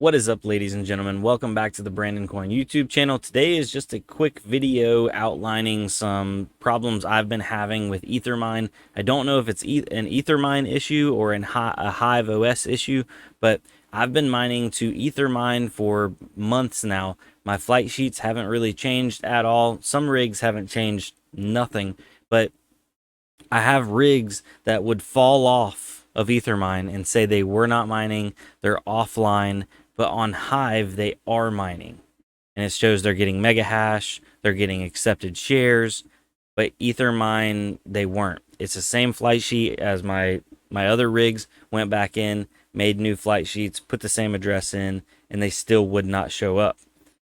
What is up, ladies and gentlemen? Welcome back to the Brandon Coin YouTube channel. Today is just a quick video outlining some problems I've been having with Ethermine. I don't know if it's an Ethermine issue or a Hive OS issue, but I've been mining to Ethermine for months now. My flight sheets haven't really changed at all. Some rigs haven't changed nothing, but I have rigs that would fall off of Ethermine and say they were not mining, they're offline, but on Hive they are mining. And it shows they're getting mega hash, they're getting accepted shares, but Ethermine they weren't. It's the same flight sheet as my other rigs. Went back in, made new flight sheets, put the same address in, and they still would not show up.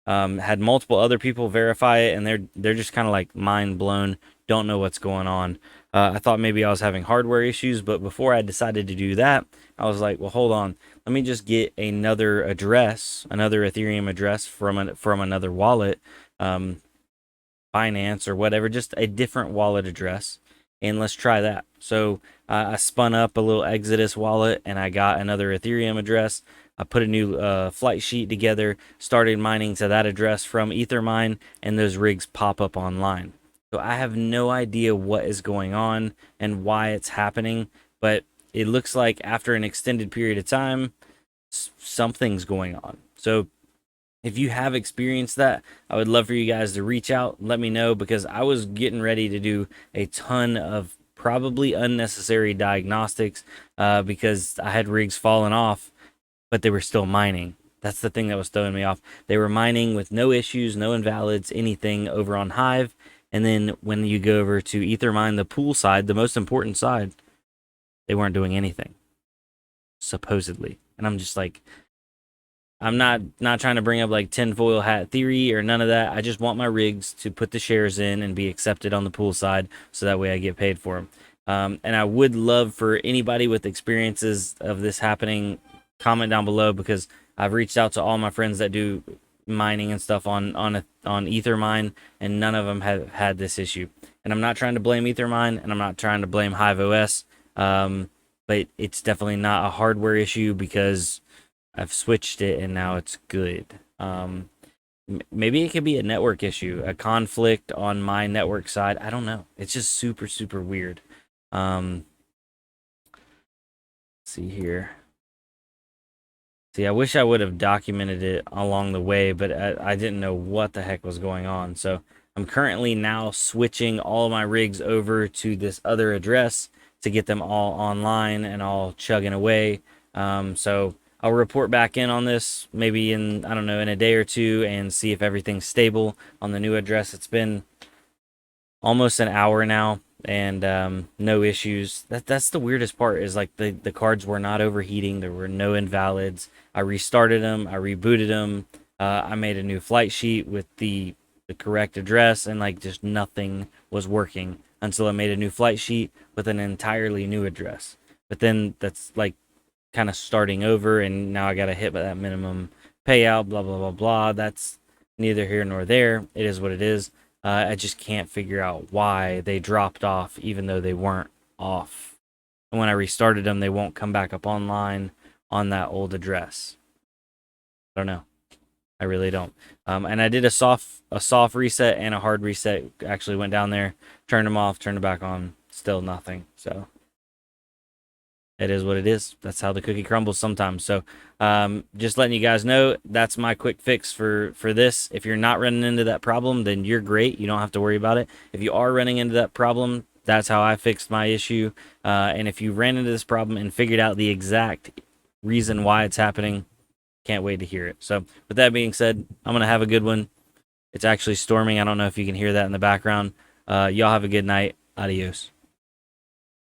Had multiple other people verify it, and they're just kind of like mind blown, don't know what's going on. I thought maybe I was having hardware issues, but before I decided to do that, I was like, well, hold on, let me just get another address, another Ethereum address from another wallet, Binance or whatever, just a different wallet address, and let's try that. So I spun up a little Exodus wallet, and I got another Ethereum address. I put a new flight sheet together, started mining to that address from Ethermine, and those rigs pop up online. So I have no idea what is going on and why it's happening, but it looks like after an extended period of time, something's going on. So if you have experienced that, I would love for you guys to reach out and let me know, because I was getting ready to do a ton of probably unnecessary diagnostics because I had rigs falling off, but they were still mining. That's the thing that was throwing me off. They were mining with no issues, no invalids, anything over on Hive. And then when you go over to Ethermine, the pool side, the most important side, they weren't doing anything, supposedly. And I'm just like, I'm not trying to bring up like tinfoil hat theory or none of that. I just want my rigs to put the shares in and be accepted on the pool side, so that way I get paid for them. And I would love for anybody with experiences of this happening, comment down below, because I've reached out to all my friends that do mining and stuff on Ethermine, and none of them have had this issue. And I'm not trying to blame Ethermine, and I'm not trying to blame Hive OS, but it's definitely not a hardware issue, because I've switched it and now it's good. Maybe it could be a network issue, a conflict on my network side. I don't know. It's just super weird. Let's see here. See, I wish I would have documented it along the way, but I didn't know what the heck was going on. So I'm currently now switching all of my rigs over to this other address to get them all online and all chugging away. So I'll report back in on this maybe in, I don't know, in a day or two, and see if everything's stable on the new address. It's been almost an hour now, and no issues. That's the weirdest part, is like the cards were not overheating. There were no invalids. I restarted them. I rebooted them. I made a new flight sheet with the correct address, and like just nothing was working until I made a new flight sheet with an entirely new address. But then that's like kind of starting over, and now I got to hit that minimum payout, blah blah blah blah. That's neither here nor there. It is what it is. I just can't figure out why they dropped off, even though they weren't off. And when I restarted them, they won't come back up online on that old address. I don't know. I really don't. And I did a soft reset and a hard reset. Actually went down there, turned them off, turned them back on. Still nothing. So it is what it is. That's how the cookie crumbles sometimes. So just letting you guys know, that's my quick fix for this. If you're not running into that problem, then you're great. You don't have to worry about it. If you are running into that problem, that's how I fixed my issue. And if you ran into this problem and figured out the exact reason why it's happening, can't wait to hear it. So with that being said, I'm going to have a good one. It's actually storming. I don't know if you can hear that in the background. Y'all have a good night. Adios.